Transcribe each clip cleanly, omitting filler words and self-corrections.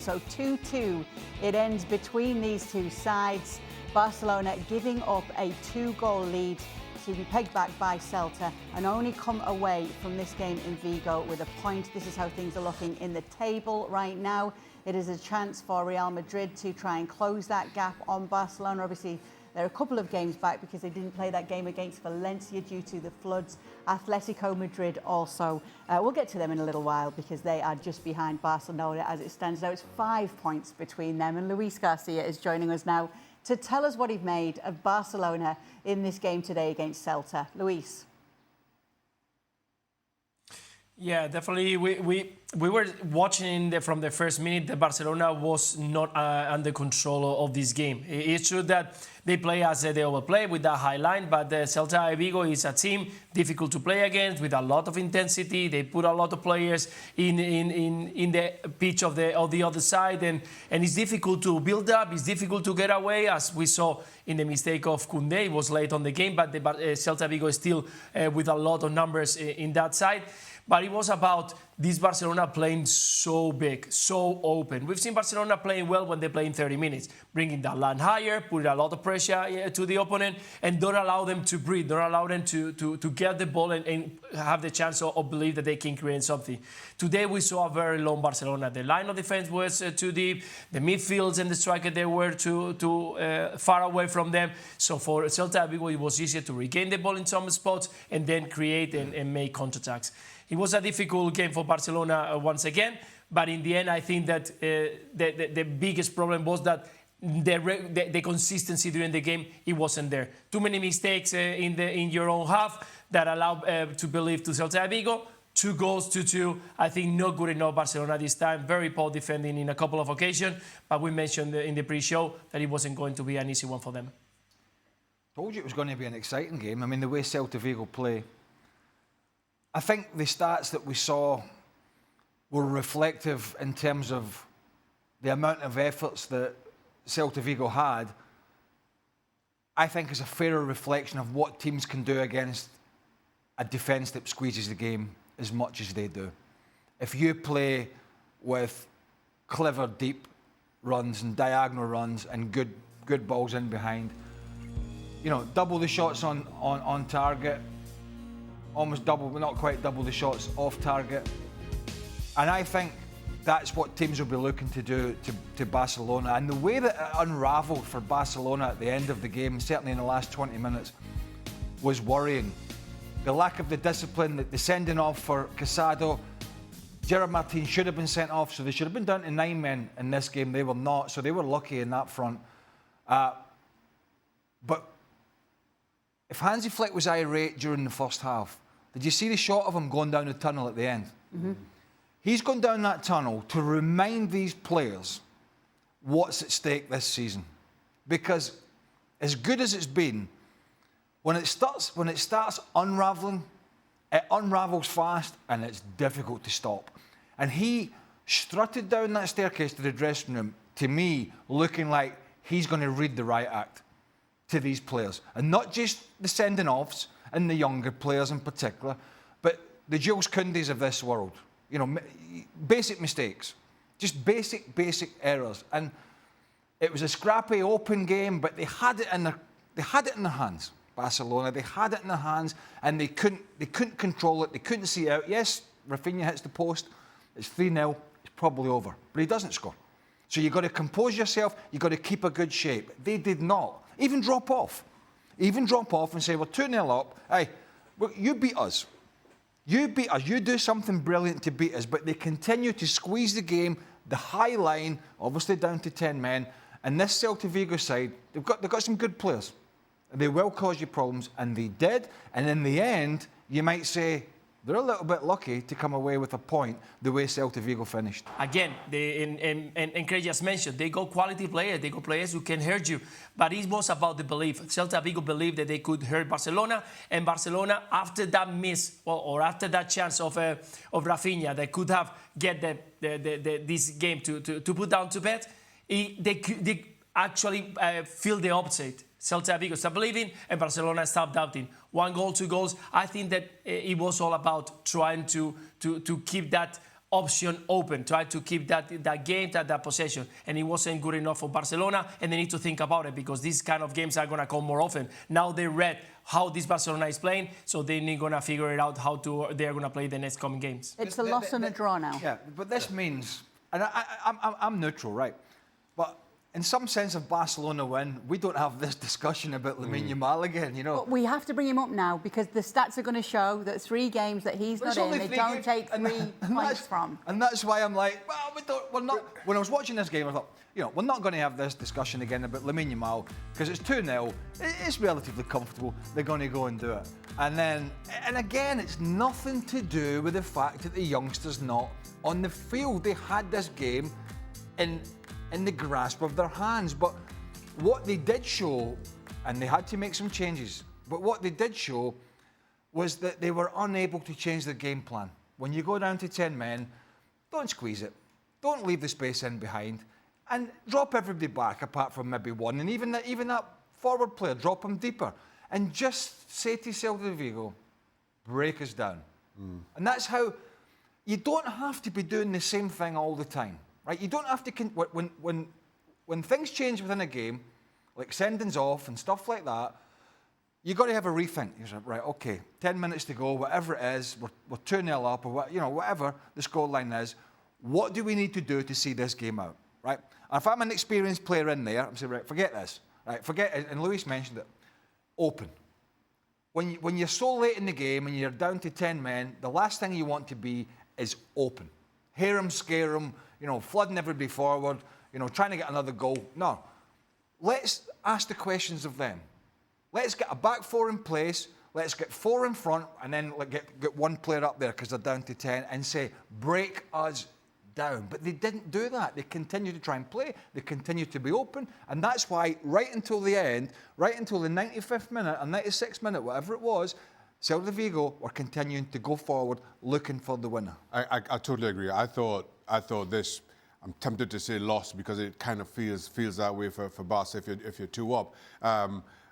So 2-2 it ends between these two sides. Barcelona giving up a 2-goal lead to be pegged back by Celta and only come away from this game in Vigo with a point. This is how things are looking in the table right now. It is a chance for Real Madrid to try and close that gap on Barcelona. Obviously, they're a couple of games back because they didn't play that game against Valencia due to the floods. Atletico Madrid also. We'll get to them in a little while because they are just behind Barcelona as it stands now. It's 5 points between them. And Luis Garcia is joining us now to tell us what he made of Barcelona in this game today against Celta. Luis. Yeah, definitely. We were watching from the first minute that Barcelona was not under control of this game. It's true that they play as they overplay with that high line, but Celta Vigo is a team difficult to play against with a lot of intensity. They put a lot of players in the pitch of the other side, and it's difficult to build up. It's difficult to get away, as we saw in the mistake of Koundé. It was late on the game, but Celta Vigo is still with a lot of numbers in that side. But it was about this Barcelona playing so big, so open. We've seen Barcelona playing well when they play in 30 minutes, bringing that line higher, putting a lot of pressure to the opponent, and don't allow them to breathe, don't allow them to get the ball and have the chance of believe that they can create something. Today we saw a very long Barcelona. The line of defense was too deep, the midfields and the striker, they were too far away from them. So for Celta Vigo, it was easier to regain the ball in some spots and then create and make counterattacks. It was a difficult game for Barcelona once again, but in the end, I think that the biggest problem was that the consistency during the game, it wasn't there. Too many mistakes in your own half that allowed to believe to Celta Vigo. 2 goals to 2. I think not good enough Barcelona this time. Very poor defending in a couple of occasions, but we mentioned in the pre-show that it wasn't going to be an easy one for them. Told you it was going to be an exciting game. I mean, the way Celta Vigo play. I think the stats that we saw were reflective in terms of the amount of efforts that Celta Vigo had. I think is a fairer reflection of what teams can do against a defence that squeezes the game as much as they do. If you play with clever deep runs and diagonal runs and good balls in behind, you know, double the shots on target, almost double, but not quite double the shots off target. And I think that's what teams will be looking to do to Barcelona. And the way that it unravelled for Barcelona at the end of the game, certainly in the last 20 minutes, was worrying. The lack of the discipline, the sending off for Casado. Gerard Martin should have been sent off, so they should have been down to 9 men in this game. They were not, so they were lucky in that front. But if Hansi Flick was irate during the first half, did you see the shot of him going down the tunnel at the end? Mm-hmm. He's gone down that tunnel to remind these players what's at stake this season. Because as good as it's been, when it starts unravelling, it unravels fast and it's difficult to stop. And he strutted down that staircase to the dressing room, to me, looking like he's going to read the riot act to these players. And not just the sending-offs and the younger players in particular, but the Jules Koundés of this world. You know, basic mistakes. Just basic errors. And it was a scrappy, open game, but they had it in their hands. Barcelona, they had it in their hands, and they couldn't control it. They couldn't see it out. Yes, Rafinha hits the post. It's 3-0. It's probably over. But he doesn't score. So you've got to compose yourself. You've got to keep a good shape. They did not. Even drop off and say, we're 2-0 up. Hey, well, you beat us. You beat us. You do something brilliant to beat us. But they continue to squeeze the game, the high line, obviously down to 10 men. And this Celta Vigo side, they've got some good players. They will cause you problems, and they did. And in the end, you might say, they're a little bit lucky to come away with a point the way Celta Vigo finished. Again, and Craig just mentioned, they got quality players. They got players who can hurt you. But it was about the belief. Celta Vigo believed that they could hurt Barcelona. And Barcelona, after that miss, or after that chance of Rafinha, they could have get this game to put down to bed, they actually feel the opposite. Celta Vigo stopped believing and Barcelona stopped doubting. 1 goal, 2 goals. I think that it was all about trying to keep that option open, try to keep that game, that possession, and it wasn't good enough for Barcelona, and they need to think about it because these kind of games are going to come more often. Now they read how this Barcelona is playing, so they're going to figure it out how they're going to play the next coming games. It's a loss and a draw now. Yeah, but this means, and I'm neutral, right? But in some sense, if Barcelona win, we don't have this discussion about Lamine Yamal again, you know. But we have to bring him up now because the stats are going to show that 3 games that he's not in, they don't take 3 points from. And that's why I'm like, well, we're not. When I was watching this game, I thought, you know, we're not going to have this discussion again about Lamine Yamal because it's 2-0. It's relatively comfortable. They're going to go and do it. And again, it's nothing to do with the fact that the youngster's not on the field. They had this game in the grasp of their hands. But what they did show, and they had to make some changes, but what they did show was that they were unable to change their game plan. When you go down to 10 men, don't squeeze it. Don't leave the space in behind. And drop everybody back apart from maybe one. And even that forward player, drop him deeper. And just say to Celta Vigo, break us down. And that's how, you don't have to be doing the same thing all the time. Right? You don't have to, when things change within a game, like sendings off and stuff like that, you've got to have a rethink. You say, right, okay, 10 minutes to go, whatever it is, we're 2-0 up, or whatever the scoreline is, what do we need to do to see this game out? Right? And if I'm an experienced player in there, I'm saying, right, forget this. Right, forget it. And Luis mentioned it. Open. When you're so late in the game and you're down to 10 men, the last thing you want to be is open. Hear them, scare them, flooding everybody forward, trying to get another goal. No. Let's ask the questions of them. Let's get a back 4 in place. Let's get 4 in front and then get one player up there because they're down to 10 and say, break us down. But they didn't do that. They continued to try and play. They continued to be open. And that's why right until the end, right until the 95th minute and 96th minute, whatever it was, Celta Vigo were continuing to go forward looking for the winner. I totally agree. I thought this, I'm tempted to say lost because it kind of feels that way for Barca if you're 2 up.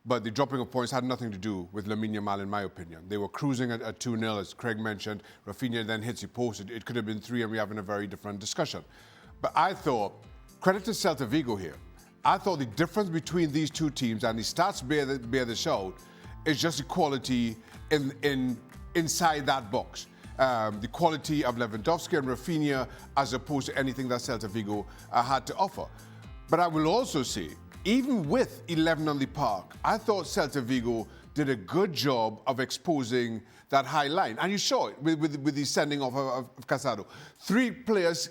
But the dropping of points had nothing to do with Lamine Yamal, in my opinion. They were cruising at 2-0, as Craig mentioned. Rafinha then hits the post. It could have been 3, and we're having a very different discussion. But I thought, credit to Celta Vigo here, I thought the difference between these two teams, and the stats bear this out, is just the quality inside that box. The quality of Lewandowski and Rafinha as opposed to anything that Celta Vigo had to offer. But I will also say, even with 11 on the park, I thought Celta Vigo did a good job of exposing that high line. And you saw it with the sending off of Casado. 3 players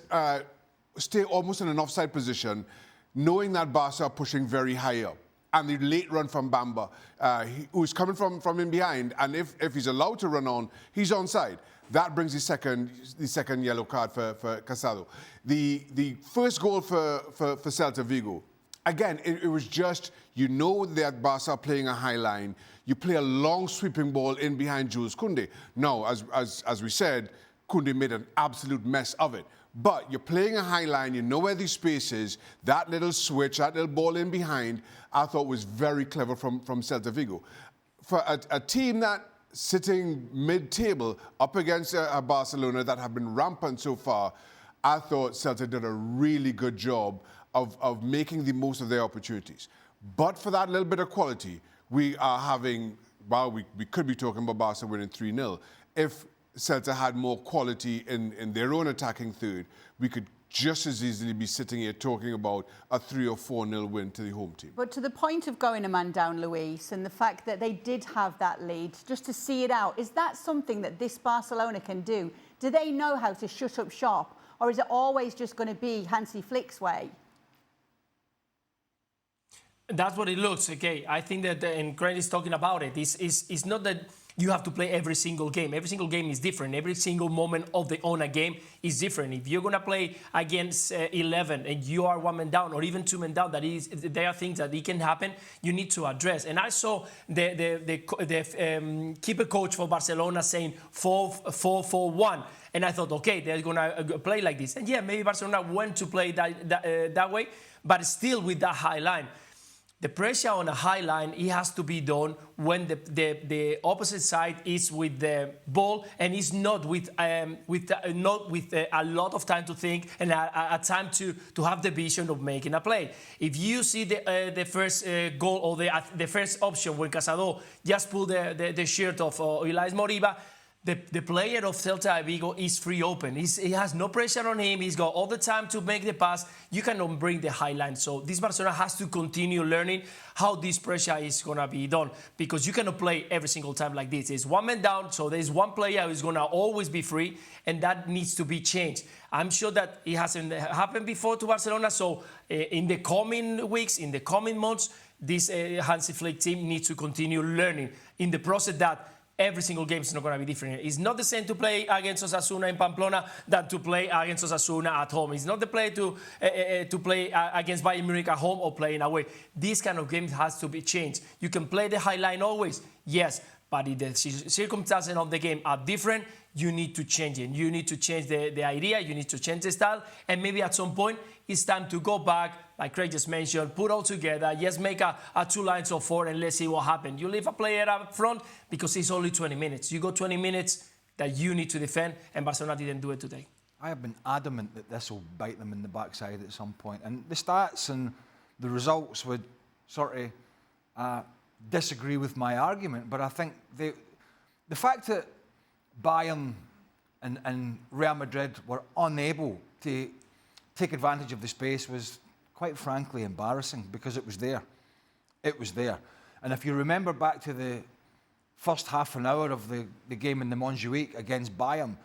stay almost in an offside position, knowing that Barca are pushing very high up. And the late run from Bamba, who's coming from in behind, and if he's allowed to run on, he's onside. That brings the second yellow card for Casado. The first goal for Celta Vigo, again, it was just, that Barca are playing a high line. You play a long sweeping ball in behind Jules Koundé. Now, as we said, Koundé made an absolute mess of it. But you're playing a high line, you know where the space is. That little switch, that little ball in behind, I thought was very clever from Celta Vigo. For a team that sitting mid-table up against a Barcelona that have been rampant so far, I thought Celta did a really good job of making the most of their opportunities. But for that little bit of quality, we are having, we could be talking about Barca winning 3-0. If Celta had more quality in their own attacking third, we could just as easily be sitting here talking about a 3 or 4-0 win to the home team. But to the point of going a man down, Luis, and the fact that they did have that lead, just to see it out, is that something that this Barcelona can do? Do they know how to shut up shop, or is it always just going to be Hansi Flick's way? That's what it looks, okay. I think that, and Craig is talking about it, it's not that you have to play every single game. Every single game is different. Every single moment of the on a game is different. If you're going to play against 11 and you are 1 man down or even 2 men down, there are things that it can happen, you need to address. And I saw the keeper coach for Barcelona saying 4-4-1. And I thought, okay, they're going to play like this. And yeah, maybe Barcelona went to play that way, but still with that high line. The pressure on a high line, it has to be done when the opposite side is with the ball and is not with a lot of time to think and a time to have the vision of making a play. If you see the first goal or the first option when Casado just pulled the shirt of Elias Moriba, the player of Celta Vigo is free open. He has no pressure on him. He's got all the time to make the pass. You cannot bring the high line. So this Barcelona has to continue learning how this pressure is going to be done, because you cannot play every single time like this. It's one man down, so there's one player who's going to always be free, and that needs to be changed. I'm sure that it hasn't happened before to Barcelona, so in the coming weeks, in the coming months, this Hansi Flick team needs to continue learning in the process that every single game is not going to be different. It's not the same to play against Osasuna in Pamplona than to play against Osasuna at home. It's not the play to play against Bayern Munich at home or playing away. This kind of game has to be changed. You can play the high line always, yes, but if the circumstances of the game are different, you need to change it. You need to change the idea, you need to change the style, and maybe at some point it's time to go back, like Craig just mentioned, put all together, just make a 2 lines of 4 and let's see what happens. You leave a player up front because it's only 20 minutes. You go 20 minutes that you need to defend, and Barcelona didn't do it today. I have been adamant that this will bite them in the backside at some point. And the stats and the results would sort of disagree with my argument. But I think the fact that Bayern and Real Madrid were unable to take advantage of the space was, quite frankly, embarrassing, because it was there. It was there. And if you remember back to the first half an hour of the game in the Montjuic against Bayern,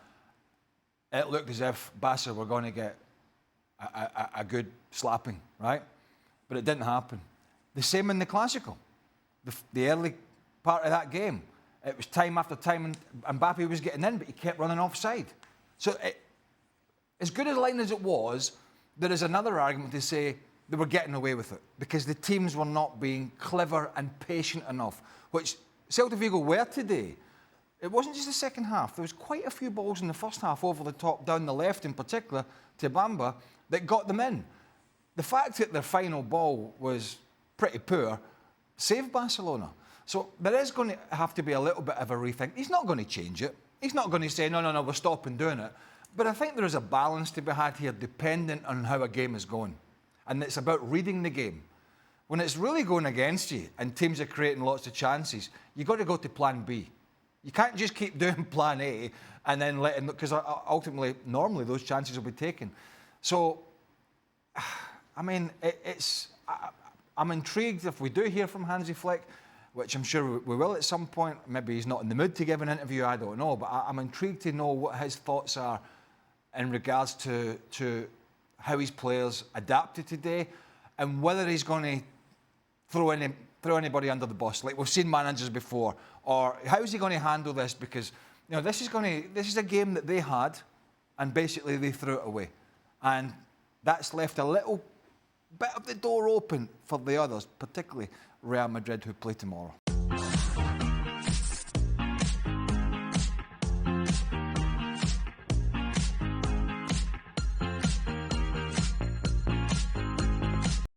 it looked as if Barca were going to get a good slapping, right? But it didn't happen. The same in the Clásico. The early part of that game, it was time after time, and Mbappe was getting in, but he kept running offside. So as good a line as it was, there is another argument to say they were getting away with it because the teams were not being clever and patient enough, which Celta Vigo were today. It wasn't just the second half. There was quite a few balls in the first half over the top, down the left in particular, to Bamba, that got them in. The fact that their final ball was pretty poor saved Barcelona. So there is going to have to be a little bit of a rethink. He's not going to change it. He's not going to say, no, we're stopping doing it. But I think there is a balance to be had here, dependent on how a game is going. And it's about reading the game. When it's really going against you and teams are creating lots of chances, you've got to go to plan B. You can't just keep doing plan A and then letting, because ultimately, normally those chances will be taken. So, I mean, I'm intrigued if we do hear from Hansi Flick, which I'm sure we will at some point. Maybe he's not in the mood to give an interview, I don't know. But I'm intrigued to know what his thoughts are in regards to how his players adapted today and whether he's going to throw anybody under the bus, like we've seen managers before, or how is he going to handle this? Because this is a game that they had, and basically they threw it away, and that's left a little bit of the door open for the others, particularly Real Madrid, who play tomorrow.